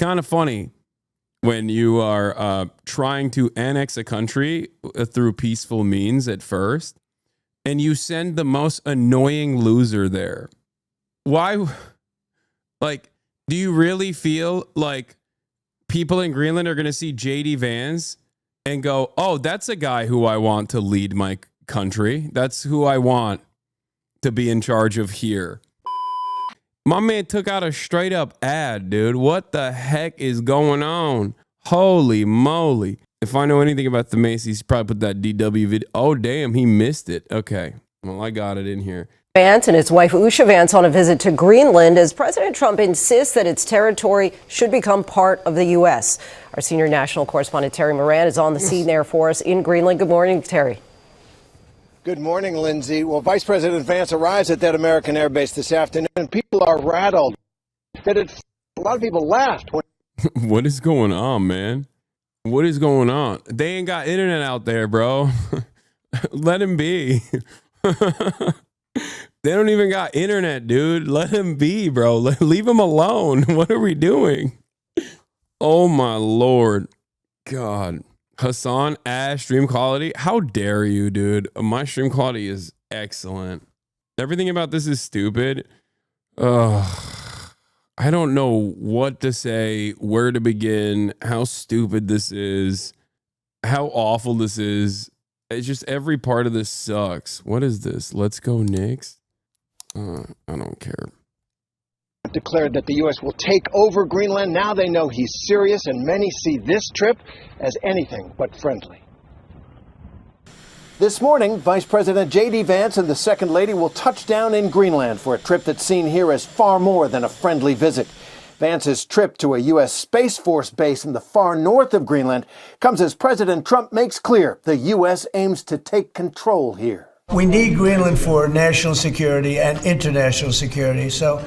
kind of funny when you are trying to annex a country through peaceful means at first, and you send the most annoying loser there. Why? Like, do you really feel like people in Greenland are going to see JD Vance and go, oh, that's a guy who I want to lead my country. That's who I want to be in charge of here. My man took out a straight up ad, dude. What the heck is going on? Holy moly. If I know anything about the Macy's, probably put that DW video. Oh, damn, he missed it. Okay. Well, I got it in here. Vance and his wife Usha Vance on a visit to Greenland as President Trump insists that its territory should become part of the U.S. Our senior national correspondent Terry Moran is on the scene there for us in Greenland. Good morning, Terry. Good morning, Lindsay. Well, Vice President Vance arrives at that American air base this afternoon, and people are rattled. A lot of people laughed. What is going on, man? What is going on? They ain't got internet out there, bro. Let him be. They don't even got internet, dude. Let him be, bro. Leave him alone. What are we doing? Oh, my Lord. God. Hassan, stream quality. How dare you, dude? My stream quality is excellent. Everything about this is stupid. I don't know what to say, where to begin, how stupid this is, how awful this is. It's just every part of this sucks. What is this? Let's go Knicks. I don't care. Declared that the U.S. will take over Greenland. Now they know he's serious, and many see this trip as anything but friendly. This morning, Vice President J.D. Vance and the Second Lady will touch down in Greenland for a trip that's seen here as far more than a friendly visit. Vance's trip to a U.S. Space Force base in the far north of Greenland comes as President Trump makes clear the U.S. aims to take control here. We need Greenland for national security and international security. So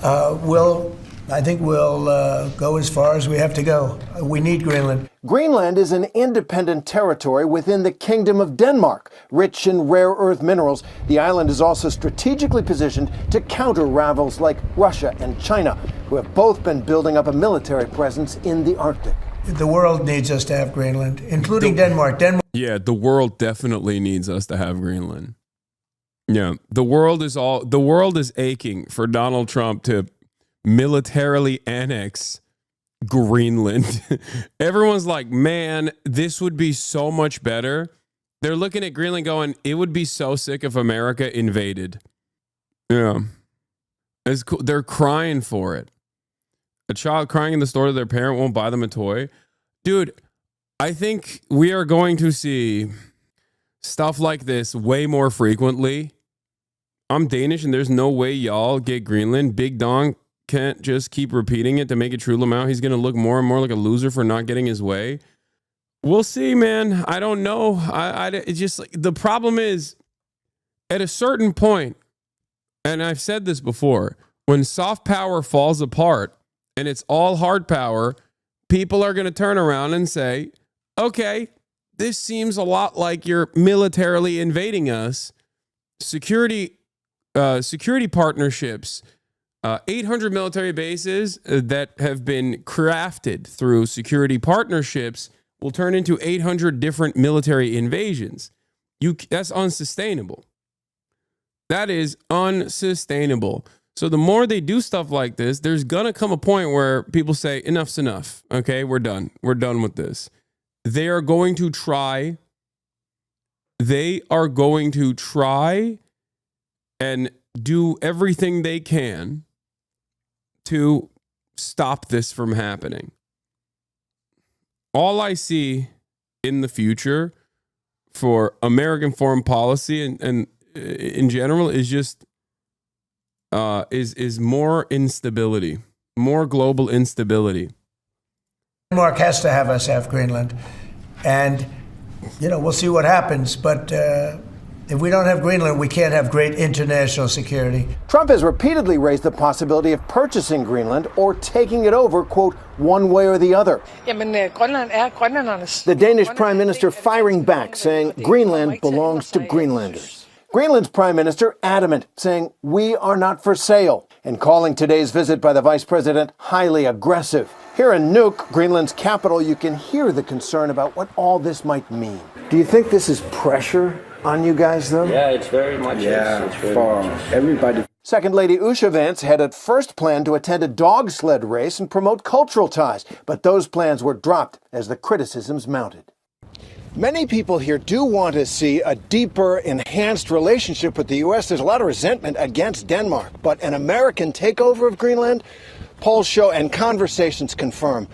I think we'll go as far as we have to go. We need Greenland. Greenland is an independent territory within the Kingdom of Denmark. Rich in rare earth minerals, the island is also strategically positioned to counter rivals like Russia and China, who have both been building up a military presence in the Arctic. The world needs us to have Greenland, including Denmark. Yeah, the world definitely needs us to have Greenland. Yeah, the world is aching for Donald Trump to militarily annex Greenland. Everyone's like, man, this would be so much better. They're looking at Greenland going, it would be so sick if America invaded. Yeah. It's cool. They're crying for it. A child crying in the store that their parent won't buy them a toy. Dude, I think we are going to see stuff like this way more frequently. I'm Danish and there's no way y'all get Greenland. Big Dong can't just keep repeating it to make it true Lamau. He's going to look more and more like a loser for not getting his way. We'll see, man. I don't know. It's just like the problem is at a certain point, and I've said this before, when soft power falls apart and it's all hard power, people are going to turn around and say, okay, this seems a lot like you're militarily invading us. Security partnerships, 800 military bases that have been crafted through security partnerships will turn into 800 different military invasions. That's unsustainable. That is unsustainable. So the more they do stuff like this, there's going to come a point where people say, enough's enough. Okay, we're done. We're done with this. They are going to try and do everything they can to stop this from happening. All I see in the future for American foreign policy and in general is just is more instability, more global instability. Denmark has to have us have Greenland, and we'll see what happens. But if we don't have Greenland, we can't have great international security. Trump has repeatedly raised the possibility of purchasing Greenland or taking it over, quote, one way or the other. The Danish Prime Minister firing back, saying Greenland belongs to Greenlanders. Greenland's Prime Minister adamant, saying we are not for sale. and calling today's visit by the vice president highly aggressive. Here in Nuuk, Greenland's capital, you can hear the concern about what all this might mean. Do you think this is pressure on you guys, though? Yeah, it's very much. Yeah, it's very for much. Everybody. Second Lady Usha Vance had at first planned to attend a dog sled race and promote cultural ties, but those plans were dropped as the criticisms mounted. Many people here do want to see a deeper, enhanced relationship with the U.S. There's a lot of resentment against Denmark, but an American takeover of Greenland, polls show and conversations confirm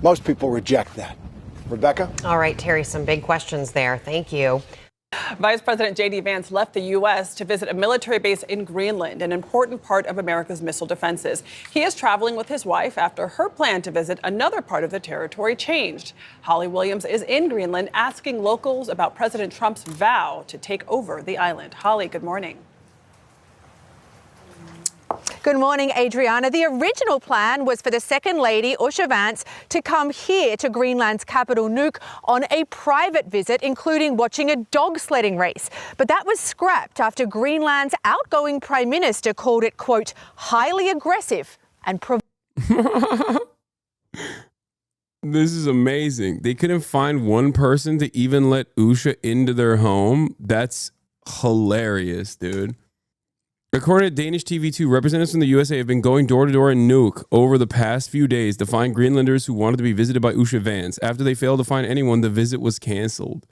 most people reject that. Rebecca? All right, Terry, some big questions there. Thank you. Vice President J.D. Vance left the U.S. to visit a military base in Greenland, an important part of America's missile defenses. He is traveling with his wife after her plan to visit another part of the territory changed. Holly Williams is in Greenland asking locals about President Trump's vow to take over the island. Holly, good morning. Good morning, Adriana. The original plan was for the Second Lady, Usha Vance, to come here to Greenland's capital, Nuuk, on a private visit, including watching a dog sledding race. But that was scrapped after Greenland's outgoing Prime Minister called it, quote, highly aggressive and This is amazing. They couldn't find one person to even let Usha into their home. That's hilarious, dude. According to Danish TV2, representatives from the USA have been going door to door in Nuuk over the past few days to find Greenlanders who wanted to be visited by Usha Vance. After they failed to find anyone, the visit was canceled.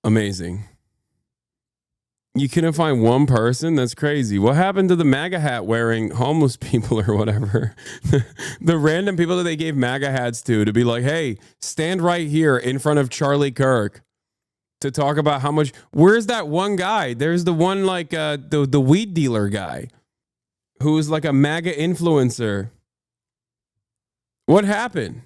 Amazing. You couldn't find one person? That's crazy. What happened to the MAGA hat wearing homeless people or whatever? The random people that they gave MAGA hats to be like, hey, stand right here in front of Charlie Kirk. To talk about how much, where's that one guy? There's the one like the weed dealer guy who's like a MAGA influencer. What happened?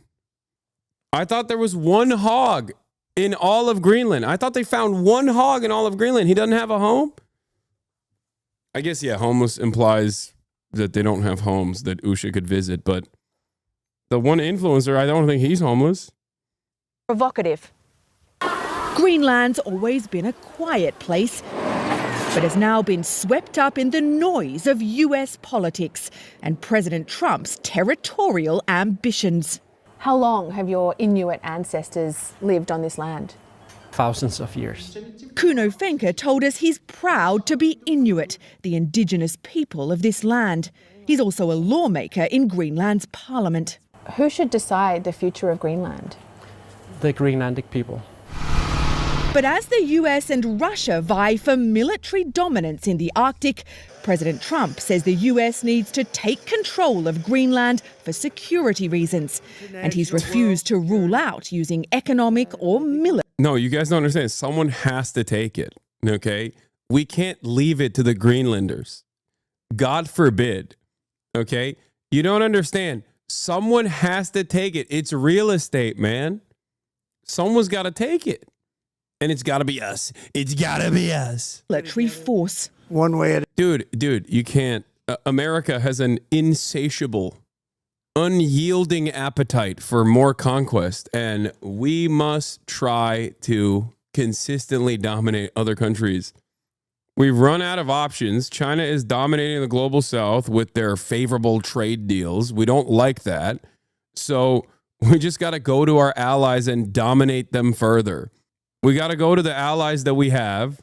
I thought there was one hog in all of Greenland. I thought they found one hog in all of Greenland. He doesn't have a home? I guess, yeah, homeless implies that they don't have homes that Usha could visit. But the one influencer, I don't think he's homeless. provocative. Greenland's always been a quiet place, but has now been swept up in the noise of US politics and President Trump's territorial ambitions. How long have your Inuit ancestors lived on this land? Thousands of years. Kuno Fenker told us he's proud to be Inuit, the indigenous people of this land. He's also a lawmaker in Greenland's parliament. Who should decide the future of Greenland? The Greenlandic people. But as the US and Russia vie for military dominance in the Arctic, President Trump says the US needs to take control of Greenland for security reasons. And he's refused to rule out using economic or military. No, you guys don't understand. Someone has to take it, okay? We can't leave it to the Greenlanders. God forbid, okay? You don't understand. Someone has to take it. It's real estate, man. Someone's got to take it. And it's got to be us. It's got to be us. Military force. One way it. Dude, you can't. America has an insatiable, unyielding appetite for more conquest. And we must try to consistently dominate other countries. We've run out of options. China is dominating the global south with their favorable trade deals. We don't like that. So we just got to go to our allies and dominate them further. We got to go to the allies that we have,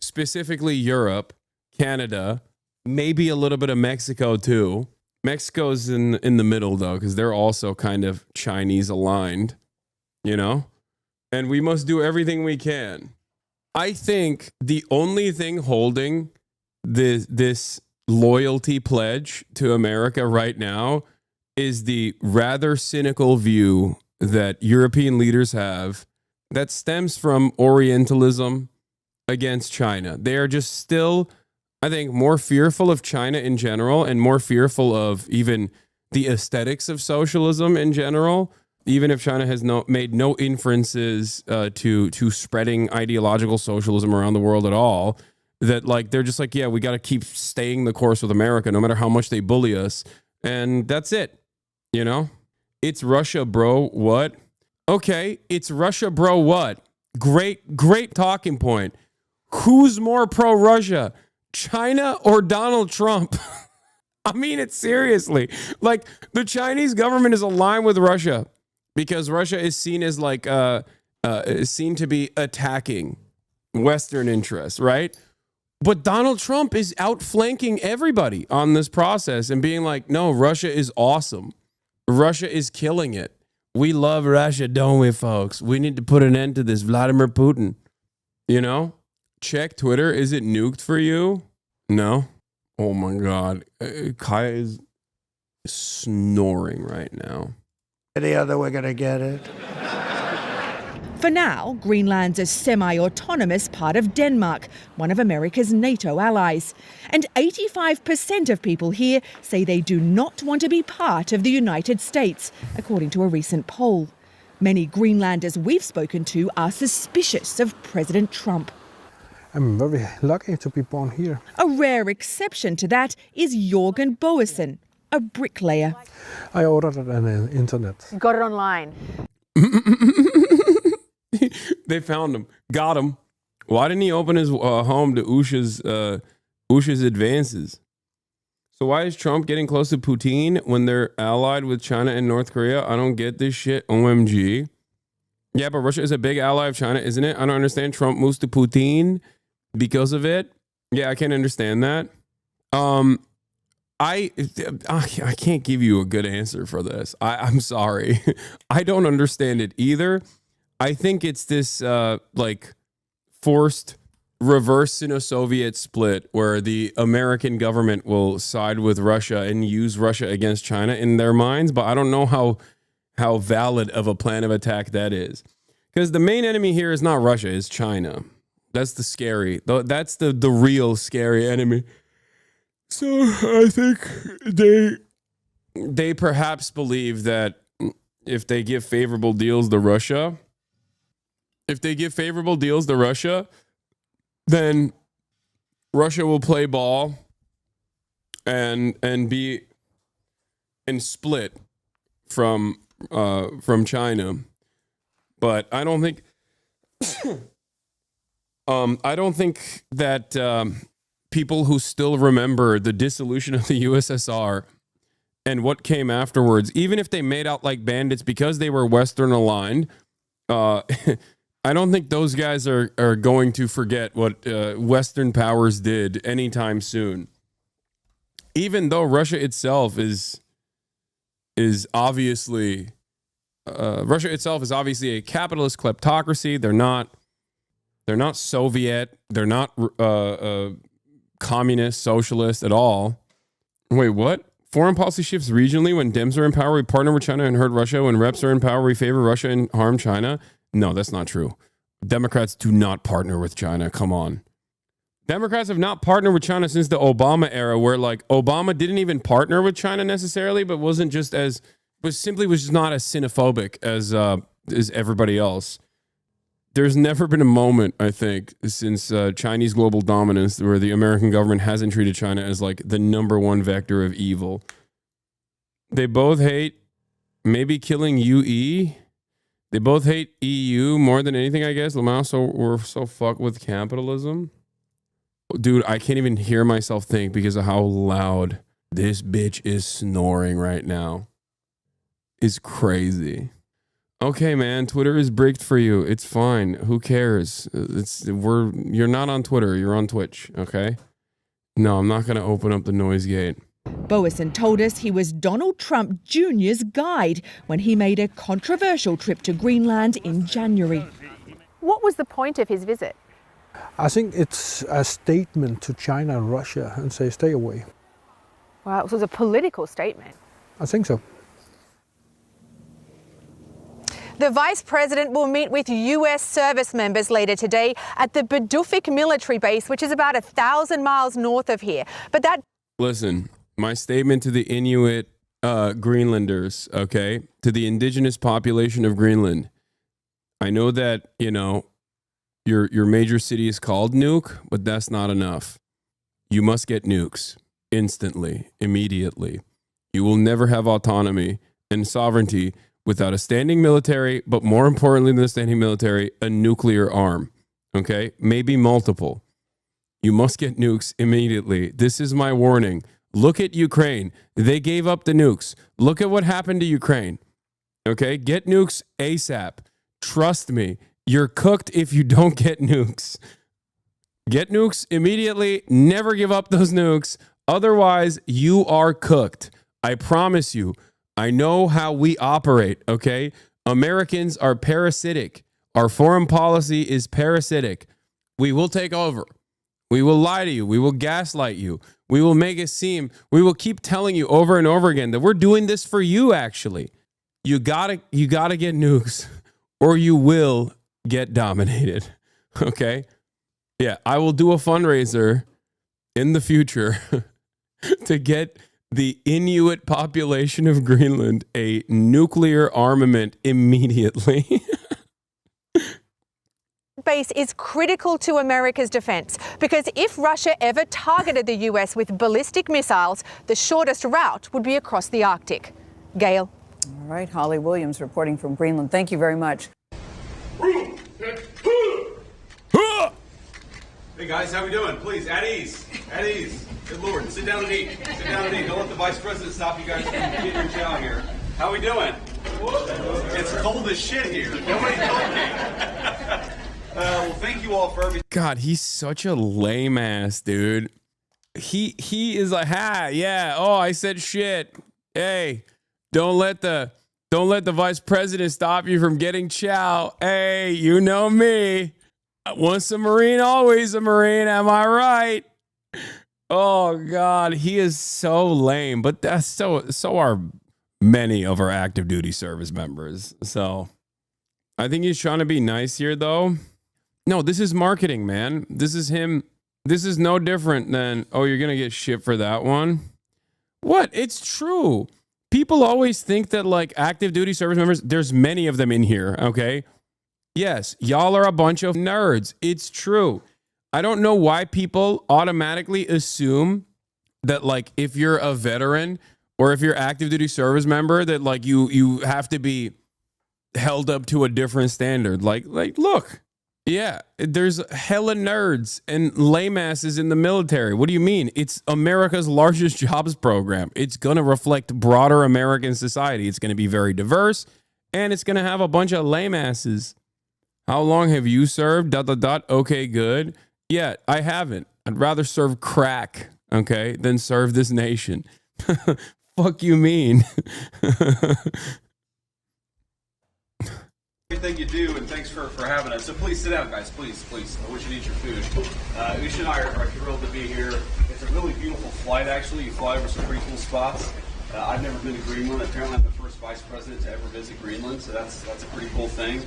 specifically Europe, Canada, maybe a little bit of Mexico too. Mexico's in the middle though, because they're also kind of Chinese aligned, you know? And we must do everything we can. I think the only thing holding this loyalty pledge to America right now is the rather cynical view that European leaders have that stems from Orientalism against China. They are just still, I think, more fearful of China in general and more fearful of even the aesthetics of socialism in general, even if China has made no inferences to spreading ideological socialism around the world at all, that like they're just like, yeah, we got to keep staying the course with America no matter how much they bully us. And that's it, you know? It's Russia, bro. What? Okay, it's Russia, bro, what? Great talking point. Who's more pro-Russia, China or Donald Trump? I mean it seriously. Like, the Chinese government is aligned with Russia because Russia is seen as like is seen to be attacking Western interests, right? But Donald Trump is outflanking everybody on this process and being like, no, Russia is awesome. Russia is killing it. We love Russia, don't we, folks? We need to put an end to this Vladimir Putin. You know? Check Twitter. Is it nuked for you? No. Oh my God. Kaya is snoring right now. Any other we're going to get it. For now, Greenland's a semi-autonomous part of Denmark, one of America's NATO allies. And 85% of people here say they do not want to be part of the United States, according to a recent poll. Many Greenlanders we've spoken to are suspicious of President Trump. I'm very lucky to be born here. A rare exception to that is Jorgen Boesen, a bricklayer. I ordered it on the internet. You got it online. They found him. Got him. Why didn't he open his home to Usha's advances? So why is Trump getting close to Putin when they're allied with China and North Korea? I don't get this shit. OMG. Yeah, but Russia is a big ally of China, isn't it? I don't understand. Trump moves to Putin because of it. Yeah, I can't understand that. I can't give you a good answer for this. I'm sorry. I don't understand it either. I think it's this like forced reverse Sino-Soviet split where the American government will side with Russia and use Russia against China in their minds. But I don't know how valid of a plan of attack that is. Because the main enemy here is not Russia, it's China. That's the scary, that's the real scary enemy. So I think they perhaps believe that if they give favorable deals to Russia, then Russia will play ball and split from China. But I don't think that people who still remember the dissolution of the USSR and what came afterwards, even if they made out like bandits because they were Western aligned, I don't think those guys are going to forget what Western powers did anytime soon. Even though Russia itself is obviously a capitalist kleptocracy. They're not Soviet. They're not communist, socialist at all. Wait, what? Foreign policy shifts regionally. When Dems are in power, we partner with China and hurt Russia. When reps are in power, we favor Russia and harm China. No, that's not true. Democrats do not partner with China. Come on. Democrats have not partnered with China since the Obama era, where like Obama didn't even partner with China necessarily, but was just not as xenophobic as everybody else. There's never been a moment, I think, since Chinese global dominance where the American government hasn't treated China as like the number one vector of evil. They both hate maybe killing UE. They both hate EU more than anything, I guess. We're so fucked with capitalism. Dude, I can't even hear myself think because of how loud this bitch is snoring right now. It's crazy. Okay, man, Twitter is bricked for you. It's fine. Who cares? You're not on Twitter. You're on Twitch, okay? No, I'm not going to open up the noise gate. Boesen told us he was Donald Trump Jr.'s guide when he made a controversial trip to Greenland in January. What was the point of his visit? I think it's a statement to China and Russia and say, stay away. Wow, it was a political statement. I think so. The Vice President will meet with US service members later today at the Badufik military base, which is about 1,000 miles north of here. Listen, my statement to the Inuit Greenlanders, okay, to the indigenous population of Greenland. I know that, your major city is called Nuke, but that's not enough. You must get nukes instantly, immediately. You will never have autonomy and sovereignty without a standing military, but more importantly than a standing military, a nuclear arm, okay? Maybe multiple. You must get nukes immediately. This is my warning. Look at Ukraine. They gave up the nukes. Look at what happened to Ukraine. Okay? Get nukes ASAP. Trust me. You're cooked if you don't get nukes. Get nukes immediately. Never give up those nukes. Otherwise, you are cooked. I promise you. I know how we operate, okay? Americans are parasitic. Our foreign policy is parasitic. We will take over. We will lie to you. We will gaslight you. We will make it seem, we will keep telling you over and over again that we're doing this for you, actually. You gotta get nukes or you will get dominated, okay? Yeah, I will do a fundraiser in the future to get the Inuit population of Greenland a nuclear armament immediately. Base is critical to America's defense because if Russia ever targeted the US with ballistic missiles, the shortest route would be across the Arctic. Gail. All right, Holly Williams reporting from Greenland. Thank you very much. Hey guys, how we doing? Please, at ease. At ease. Good Lord, sit down and eat. Sit down and eat. Don't let the Vice President stop you guys from getting your chow here. How we doing? It's cold as shit here. Nobody told me. Well, thank you all for everything. God, he's such a lame ass dude. He is like, yeah. Oh, I said shit. Hey, don't let the Vice President stop you from getting chow. Hey, you know me. Once a Marine, always a Marine. Am I right? Oh God, he is so lame. But that's so are many of our active duty service members. So I think he's trying to be nice here, though. No, this is marketing, man. This is him. This is no different than, oh, you're gonna get shit for that one. What? It's true. People always think that like active duty service members, there's many of them in here. Okay. Yes, y'all are a bunch of nerds. It's true. I don't know why people automatically assume that like if you're a veteran or if you're active duty service member that like you have to be held up to a different standard. Like look, yeah, there's hella nerds and lame asses in the military. What do you mean? It's America's largest jobs program. It's going to reflect broader American society. It's going to be very diverse and it's going to have a bunch of lame asses. How long have you served? ... Okay, good. Yeah, I haven't. I'd rather serve crack, okay, than serve this nation. Fuck you mean? Everything you do, and thanks for having us. So please sit down, guys. Please. I wish you'd eat your food. Usha and I are thrilled to be here. It's a really beautiful flight, actually. You fly over some pretty cool spots. I've never been to Greenland. Apparently, I'm the first vice president to ever visit Greenland, so that's a pretty cool thing.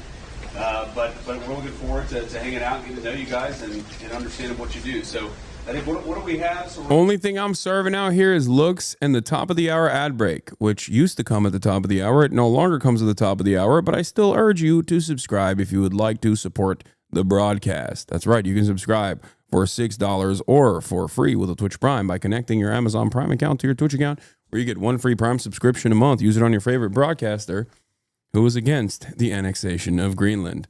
But we're looking forward to hanging out and getting to know you guys and understanding what you do. So I think what do we have? So only thing I'm serving out here is looks and the top of the hour ad break, which used to come at the top of the hour. It no longer comes at the top of the hour, but I still urge you to subscribe if you would like to support the broadcast. That's right. You can subscribe for $6 or for free with a Twitch Prime by connecting your Amazon Prime account to your Twitch account, where you get one free Prime subscription a month. Use it on your favorite broadcaster who is against the annexation of Greenland.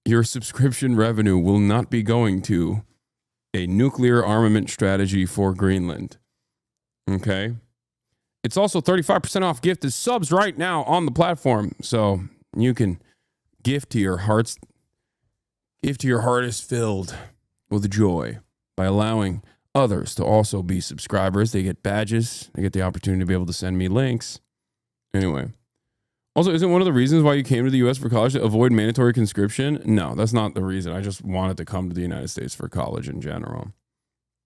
Your subscription revenue will not be going to a nuclear armament strategy for Greenland. Okay? It's also 35% off gifted subs right now on the platform. So you can gift to your hearts. Gift to your heart is filled with joy by allowing others to also be subscribers. They get badges. They get the opportunity to be able to send me links. Anyway. Also, isn't one of the reasons why you came to the U.S. for college to avoid mandatory conscription? No, that's not the reason. I just wanted to come to the United States for college in general.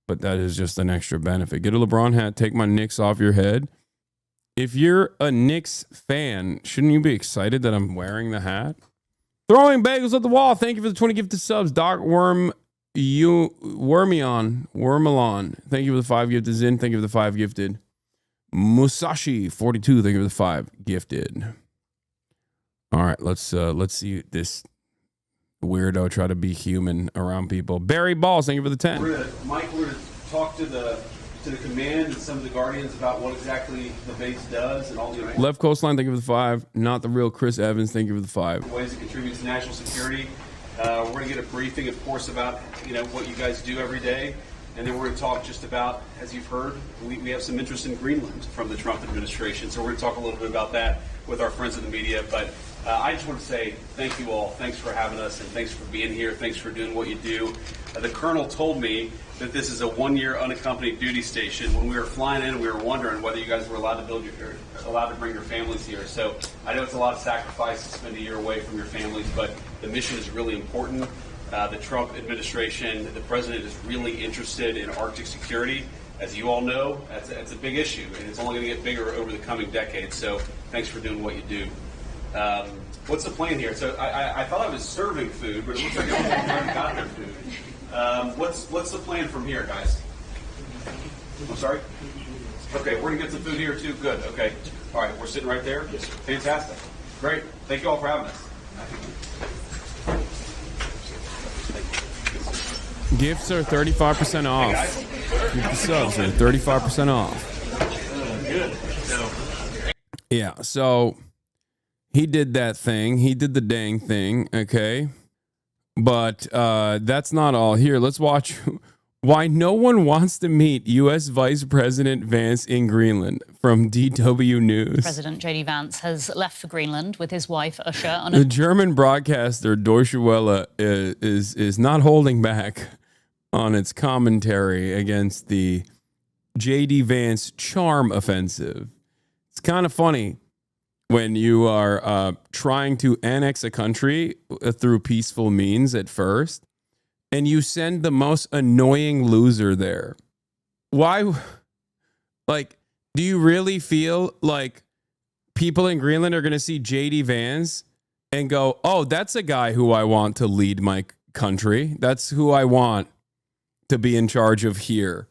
But that is just an extra benefit. Get a LeBron hat. Take my Knicks off your head. If you're a Knicks fan, shouldn't you be excited that I'm wearing the hat? Throwing bagels at the wall. Thank you for the 20 gifted subs. Doc Wormelon. Thank you for the 5 gifted. Zin. Thank you for the 5 gifted. Musashi 42. Thank you for the 5 gifted. All right, let's see this weirdo try to be human around people. Barry Balls, thank you for the 10. Mike, we're going to talk to the command and some of the Guardians about what exactly the base does and all the Left Coastline, thank you for the 5. Not the real Chris Evans, thank you for the 5. Ways it contributes to national security. We're going to get a briefing, of course, about what you guys do every day. And then we're going to talk just about, as you've heard, we have some interest in Greenland from the Trump administration. So we're going to talk a little bit about that with our friends in the media. But I just want to say thank you all. Thanks for having us, and thanks for being here. Thanks for doing what you do. The colonel told me that this is a one-year unaccompanied duty station. When we were flying in, we were wondering whether you guys were allowed to bring your families here. So I know it's a lot of sacrifice to spend a year away from your families, but the mission is really important. The Trump administration, the president is really interested in Arctic security. As you all know, that's a big issue, and it's only going to get bigger over the coming decades. So thanks for doing what you do. What's the plan here? So I thought I was serving food, but it looks like I got their food. What's the plan from here, guys? I'm sorry? Okay, we're going to get some food here too. Good, okay. All right, we're sitting right there? Yes, sir. Fantastic. Great. Thank you all for having us. Gifts are 35% off. The subs are 35% off. Good. Yeah, so he did that thing. He did the dang thing, okay? But that's not all. Here, let's watch why no one wants to meet U.S. Vice President Vance in Greenland from DW News. President J.D. Vance has left for Greenland with his wife, Usha. On the German broadcaster Deutsche Welle is not holding back on its commentary against the J.D. Vance charm offensive. It's kind of funny when you are trying to annex a country through peaceful means at first, and you send the most annoying loser there. Why? Like, do you really feel like people in Greenland are going to see J.D. Vance and go, oh, that's a guy who I want to lead my country. That's who I want to be in charge of here.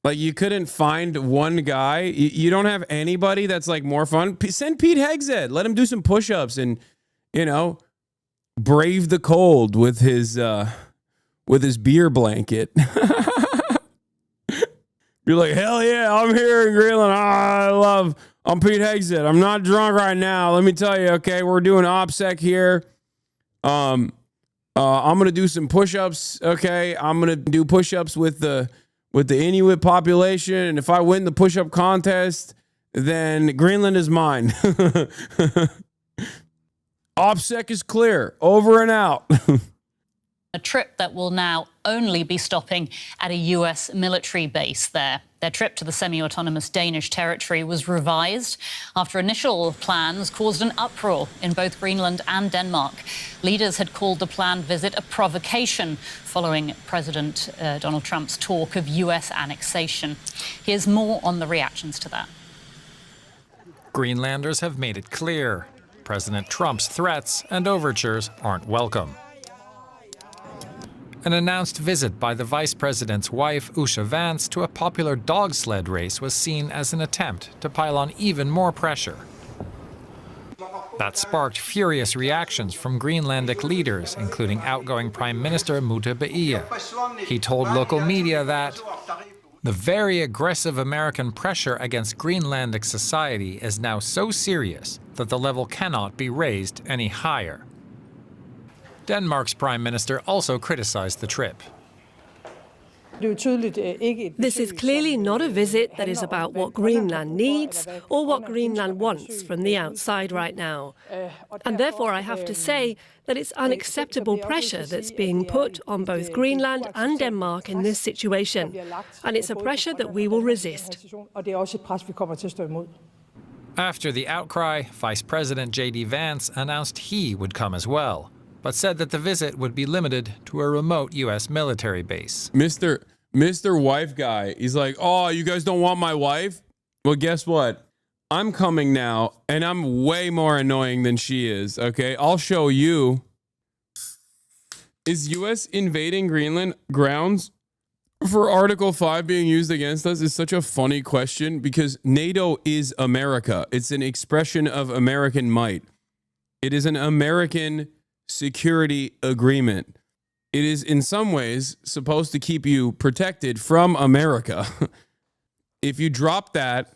Like, you couldn't find one guy. You don't have anybody that's like more fun. Send Pete Hegseth. Let him do some push-ups and, brave the cold with his beer blanket. You're like, hell yeah, I'm here in Greenland. I'm Pete Hegseth. I'm not drunk right now. Let me tell you, okay, we're doing OPSEC here. I'm gonna do some push-ups. Okay, I'm gonna do push-ups with the Inuit population, and if I win the push-up contest, then Greenland is mine. OPSEC is clear. Over and out. A trip that will now only be stopping at a U.S. military base there. Their trip to the semi-autonomous Danish territory was revised after initial plans caused an uproar in both Greenland and Denmark. Leaders had called the planned visit a provocation following President Donald Trump's talk of U.S. annexation. Here's more on the reactions to that. Greenlanders have made it clear. President Trump's threats and overtures aren't welcome. An announced visit by the vice president's wife, Usha Vance, to a popular dog sled race was seen as an attempt to pile on even more pressure. That sparked furious reactions from Greenlandic leaders, including outgoing Prime Minister Mute Beia. He told local media that the very aggressive American pressure against Greenlandic society is now so serious that the level cannot be raised any higher. Denmark's Prime Minister also criticized the trip. This is clearly not a visit that is about what Greenland needs or what Greenland wants from the outside right now. And therefore I have to say that it's unacceptable pressure that's being put on both Greenland and Denmark in this situation. And it's a pressure that we will resist. After the outcry, Vice President J.D. Vance announced he would come as well, but said that the visit would be limited to a remote U.S. military base. Mr. Wife guy, he's like, oh, you guys don't want my wife? Well, guess what? I'm coming now, and I'm way more annoying than she is, okay? I'll show you. Is U.S. invading Greenland grounds for Article 5 being used against us? Is such a funny question because NATO is America. It's an expression of American might. It is an American security agreement. It is in some ways supposed to keep you protected from America. If you drop that,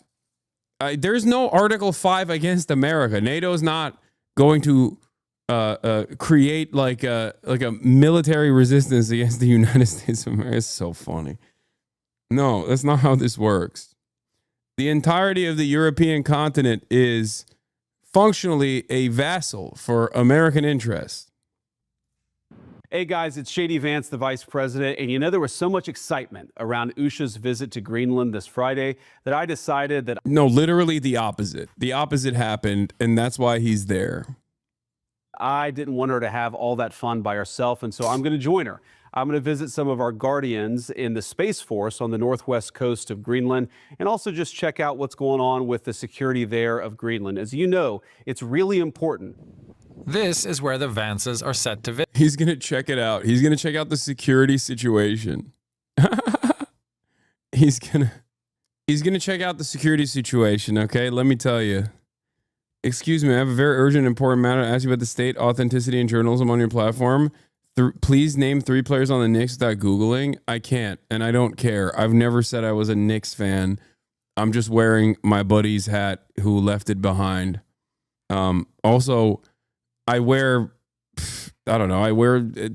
there's no Article 5 against America. NATO's not going to create like a military resistance against the United States of America. It's so funny. No, that's not how this works. The entirety of the European continent is functionally a vassal for American interests. Hey guys, it's JD Vance, the vice president. And you know, there was so much excitement around Usha's visit to Greenland this Friday that I decided that... No, literally the opposite. The opposite happened, and that's why he's there. I didn't want her to have all that fun by herself, and so I'm going to join her. I'm going to visit some of our guardians in the Space Force on the northwest coast of Greenland, and also just check out what's going on with the security there of Greenland. As you know, it's really important. This is where the Vances are set to visit. He's going to check it out. He's going to check out the security situation. He's going to check out the security situation, okay? Let me tell you. Excuse me, I have a very urgent, important matter to ask you about the state, authenticity, and journalism on your platform. Please name 3 players on the Knicks without Googling. I can't, and I don't care. I've never said I was a Knicks fan. I'm just wearing my buddy's hat who left it behind. Also, I wear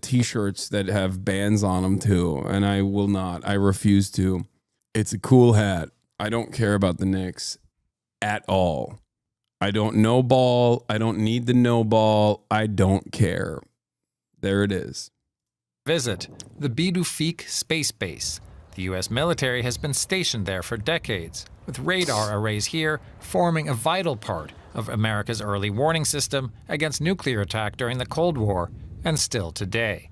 t-shirts that have bands on them too, and I will not. I refuse to. It's a cool hat. I don't care about the Knicks at all. I don't know ball. I don't need the know ball. I don't care. There it is. Visit the Bidufik Space Base. The U.S. military has been stationed there for decades, with radar arrays here forming a vital part of America's early warning system against nuclear attack during the Cold War, and still today.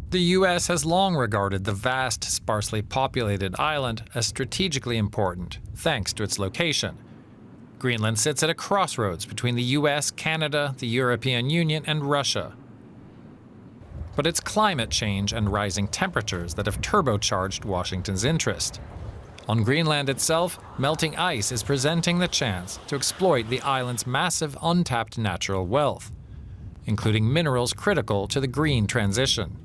The U.S. has long regarded the vast, sparsely populated island as strategically important, thanks to its location. Greenland sits at a crossroads between the U.S., Canada, the European Union, and Russia. But it's climate change and rising temperatures that have turbocharged Washington's interest. On Greenland itself, melting ice is presenting the chance to exploit the island's massive untapped natural wealth, including minerals critical to the green transition.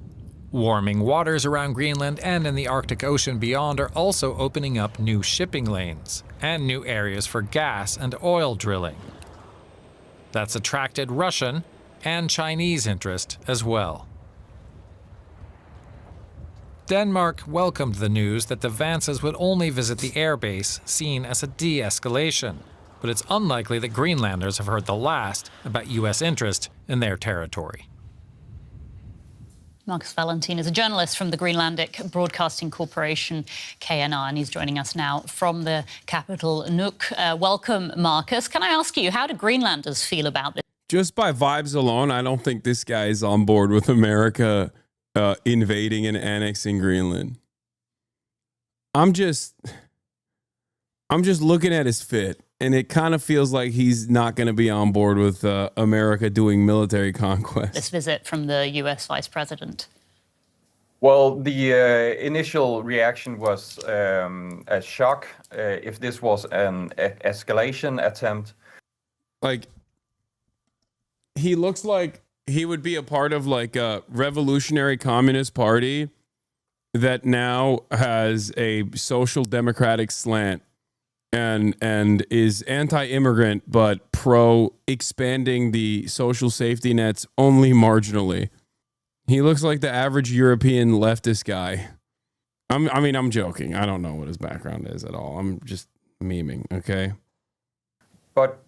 Warming waters around Greenland and in the Arctic Ocean beyond are also opening up new shipping lanes and new areas for gas and oil drilling. That's attracted Russian and Chinese interest as well. Denmark welcomed the news that the Vances would only visit the airbase, seen as a de-escalation, but it's unlikely that Greenlanders have heard the last about U.S. interest in their territory. Marcus Valentin is a journalist from the Greenlandic Broadcasting Corporation, KNR, and he's joining us now from the capital, Nuuk. Welcome, Marcus. Can I ask you, how do Greenlanders feel about this? Just by vibes alone, I don't think this guy is on board with America invading and annexing Greenland. I'm just looking at his fit, and it kind of feels like he's not going to be on board with America doing military conquest. This visit from the U.S. Vice President. Well, the initial reaction was a shock. If this was an escalation attempt. Like, he looks like he would be a part of like a revolutionary communist party that now has a social democratic slant and is anti-immigrant but pro expanding the social safety nets only marginally. He looks like the average European leftist guy. I'm joking. I don't know what his background is at all. I'm just memeing, okay? But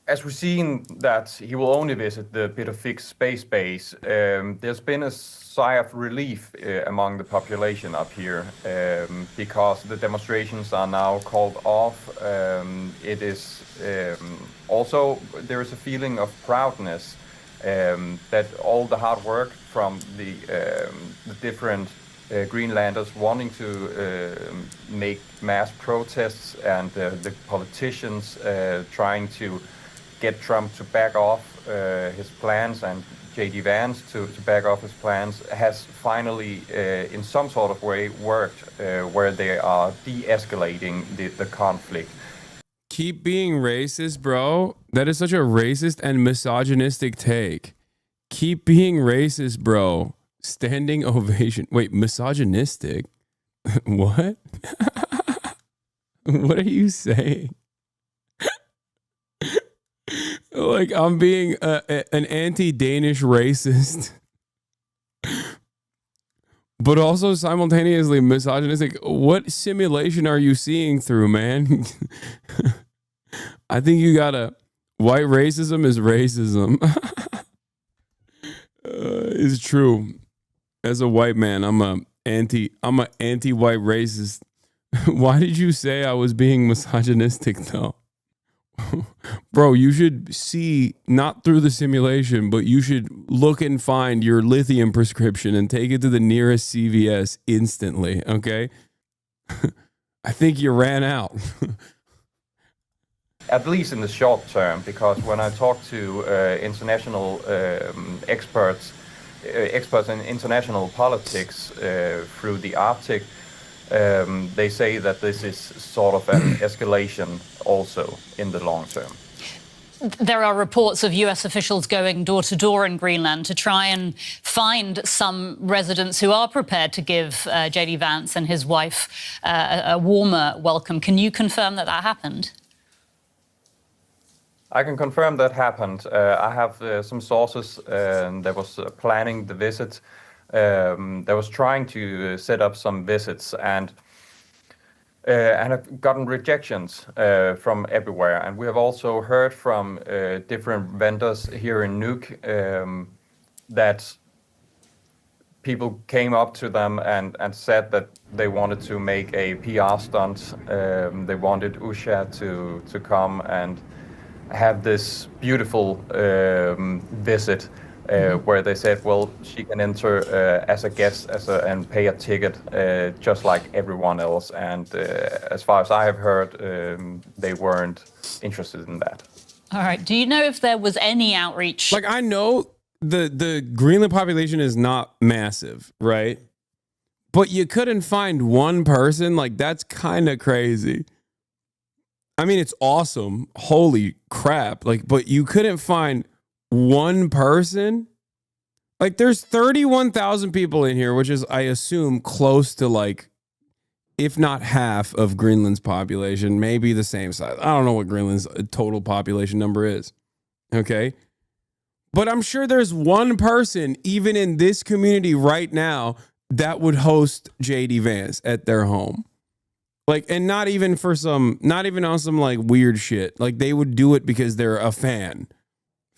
as we've seen that he will only visit the Bidufik space base, there's been a sigh of relief among the population up here because the demonstrations are now called off. It is also, there is a feeling of proudness that all the hard work from the different Greenlanders wanting to make mass protests and the politicians trying to get Trump to back off his plans and J.D. Vance to back off his plans has finally, in some sort of way, worked where they are de-escalating the conflict. Keep being racist, bro. That is such a racist and misogynistic take. Keep being racist, bro. Standing ovation. Wait, misogynistic? What? What are you saying? Like I'm being an anti-Danish racist. but also simultaneously misogynistic. What simulation are you seeing through, man? I think you gotta. White racism is racism. Is true. As a white man, I'm a anti-white racist. Why did you say I was being misogynistic though? Bro, you should see not through the simulation, but you should look and find your lithium prescription and take it to the nearest CVS instantly, okay? I think you ran out. At least in the short term, because when I talk to international experts in international politics through the Arctic, they say that this is sort of an escalation also in the long term. There are reports of US officials going door to door in Greenland to try and find some residents who are prepared to give JD Vance and his wife a warmer welcome. Can you confirm that that happened? I can confirm that happened. I have some sources that was planning the visit, that was trying to set up some visits, and have gotten rejections from everywhere. And we have also heard from different vendors here in Nuuk that people came up to them and said that they wanted to make a PR stunt. They wanted Usha to come and have this beautiful visit where they said, well, she can enter as a guest and pay a ticket just like everyone else. And as far as I have heard, they weren't interested in that. All right. Do you know if there was any outreach? Like, I know the Greenland population is not massive, right? But you couldn't find one person. Like, that's kind of crazy. I mean, it's awesome. Holy crap. Like, but you couldn't find one person. Like, there's 31,000 people in here, which is, I assume, close to, like, if not half of Greenland's population, maybe the same size. I don't know what Greenland's total population number is. Okay. But I'm sure there's one person, even in this community right now, that would host JD Vance at their home. Like, and not even on some like weird shit. Like, they would do it because they're a fan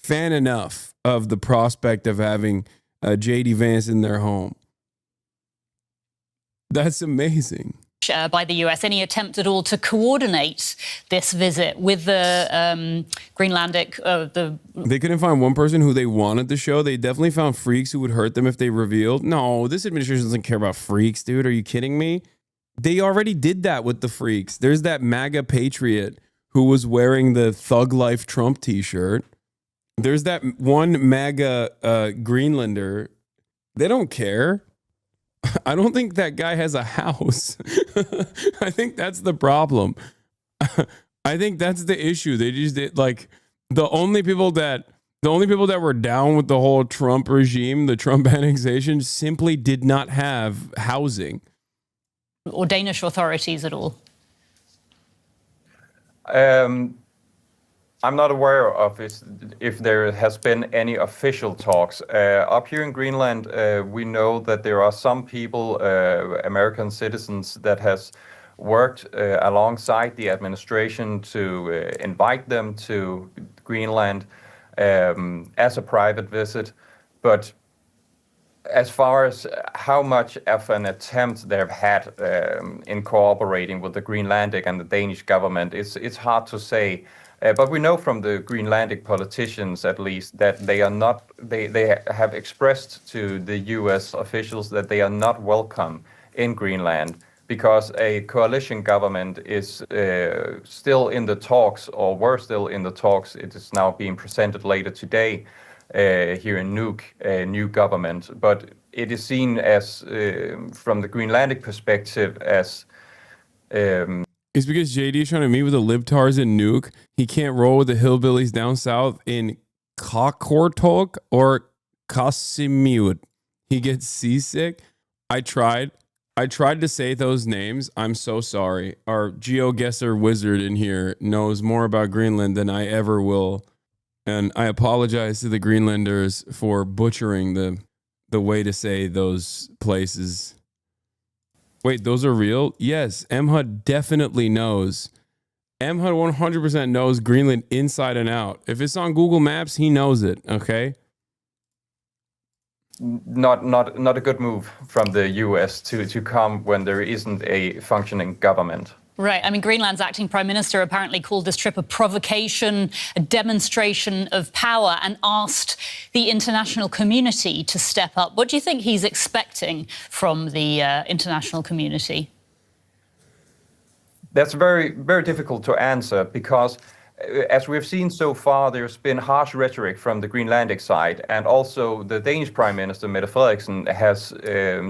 enough of the prospect of having JD Vance in their home. That's amazing. By the US, any attempt at all to coordinate this visit with the Greenlandic? They couldn't find one person who they wanted to show. They definitely found freaks who would hurt them if they revealed. No, this administration doesn't care about freaks, dude. Are you kidding me? They already did that with the freaks. There's that MAGA patriot who was wearing the Thug Life Trump t-shirt. There's that one MAGA Greenlander. They don't care. I don't think that guy has a house. I think that's the problem. I think that's the issue. They just did, like, the only people that were down with the whole Trump regime, the Trump annexation, simply did not have housing. Or Danish authorities at all? I'm not aware of if there has been any official talks. Up here in Greenland, we know that there are some people, American citizens, that has worked alongside the administration to invite them to Greenland as a private visit. But as far as how much of an attempt they've had in cooperating with the Greenlandic and the Danish government, it's hard to say. But we know from the Greenlandic politicians, at least, that they are not. They have expressed to the U.S. officials that they are not welcome in Greenland because a coalition government is still in the talks, or were still in the talks. It is now being presented later today here in Nuuk, a new government. But it is seen as, from the Greenlandic perspective, as It's because JD is trying to meet with the libtards in Nuuk. He can't roll with the hillbillies down south in Kakortok or Kasimiut. He gets seasick. I tried to say those names. I'm so sorry. Our GeoGuessr wizard in here knows more about Greenland than I ever will. And I apologize to the Greenlanders for butchering the the way to say those places. Wait, those are real? Yes, MHUD definitely knows. MHUD 100% knows Greenland inside and out. If it's on Google Maps, he knows it, okay? Not a good move from the US to come when there isn't a functioning government. Right. I mean, Greenland's acting prime minister apparently called this trip a provocation, a demonstration of power, and asked the international community to step up. What do you think he's expecting from the international community? That's very, very difficult to answer because, as we've seen so far, there's been harsh rhetoric from the Greenlandic side, and also the Danish Prime Minister, Mette Frederiksen, has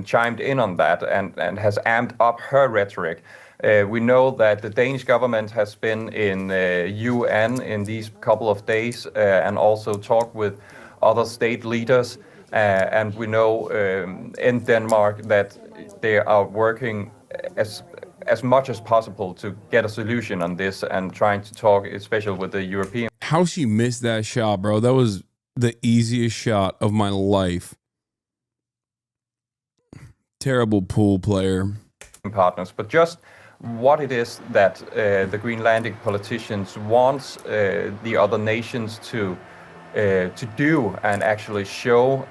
chimed in on that and has amped up her rhetoric. We know that the Danish government has been in UN in these couple of days and also talked with other state leaders. And we know in Denmark that they are working as much as possible to get a solution on this and trying to talk, especially with the European. How she missed that shot, bro. That was the easiest shot of my life. Terrible pool player. Partners, but just what it is that the Greenlandic politicians want the other nations to do and actually show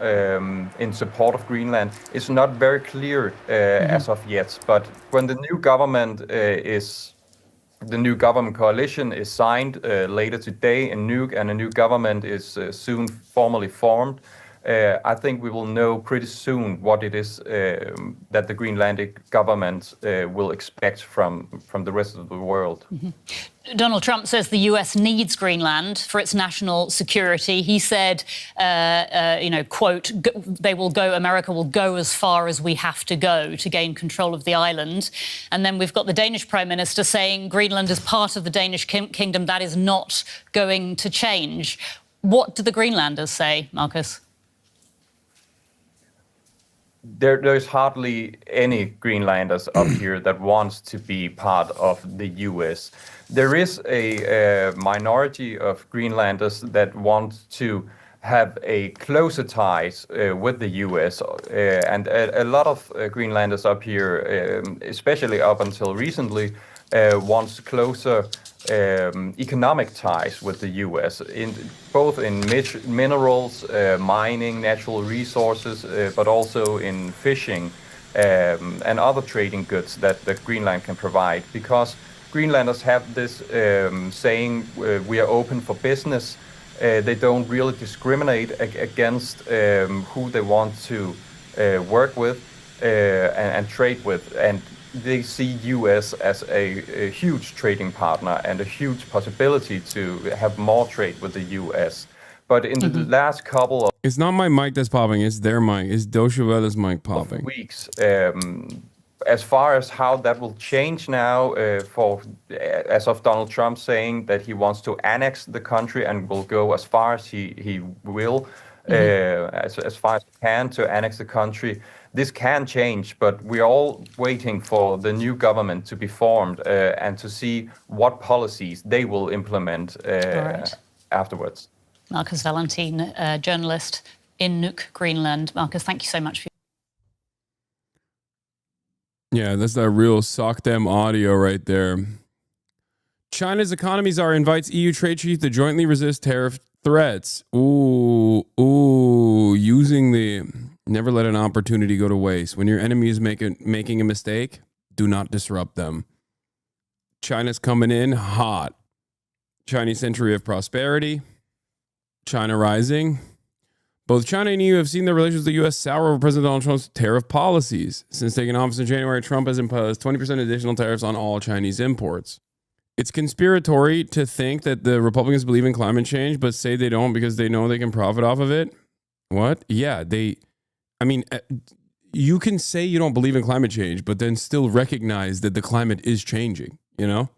in support of Greenland is not very clear as of yet. But when the new government the new government coalition is signed later today in Nuuk, and a new government is soon formally formed, I think we will know pretty soon what it is that the Greenlandic government will expect from the rest of the world. Mm-hmm. Donald Trump says the US needs Greenland for its national security. He said, quote, America will go as far as we have to go to gain control of the island. And then we've got the Danish Prime Minister saying Greenland is part of the Danish kingdom. That is not going to change. What do the Greenlanders say, Marcus? There's hardly any Greenlanders up here that wants to be part of the US. There is a minority of Greenlanders that want to have a closer ties with the US. And a lot of Greenlanders up here, especially up until recently, wants closer economic ties with the US, both in minerals, mining, natural resources, but also in fishing and other trading goods that Greenland can provide. Because Greenlanders have this saying, we are open for business. They don't really discriminate against who they want to work with and trade with. And they see US as a huge trading partner and a huge possibility to have more trade with the US. But in the last couple of It's not my mic that's popping, it's their mic. It's Doshevela's mic popping. Weeks, as far as how that will change now, as of Donald Trump saying that he wants to annex the country and will go as far as he will, as far as he can to annex the country. This can change, but we're all waiting for the new government to be formed and to see what policies they will implement afterwards. Marcus Valentin, journalist in Nuuk, Greenland. Marcus, thank you so much for Yeah, that's that real sock them audio right there. China's economy czar invites EU trade chief to jointly resist tariff threats. Ooh, using the never let an opportunity go to waste. When your enemy is making a mistake, do not disrupt them. China's coming in hot. Chinese century of prosperity. China rising. Both China and EU have seen their relations with the U.S. sour over President Donald Trump's tariff policies. Since taking office in January, Trump has imposed 20% additional tariffs on all Chinese imports. It's conspiratory to think that the Republicans believe in climate change, but say they don't because they know they can profit off of it. What? Yeah, you can say you don't believe in climate change, but then still recognize that the climate is changing, you know?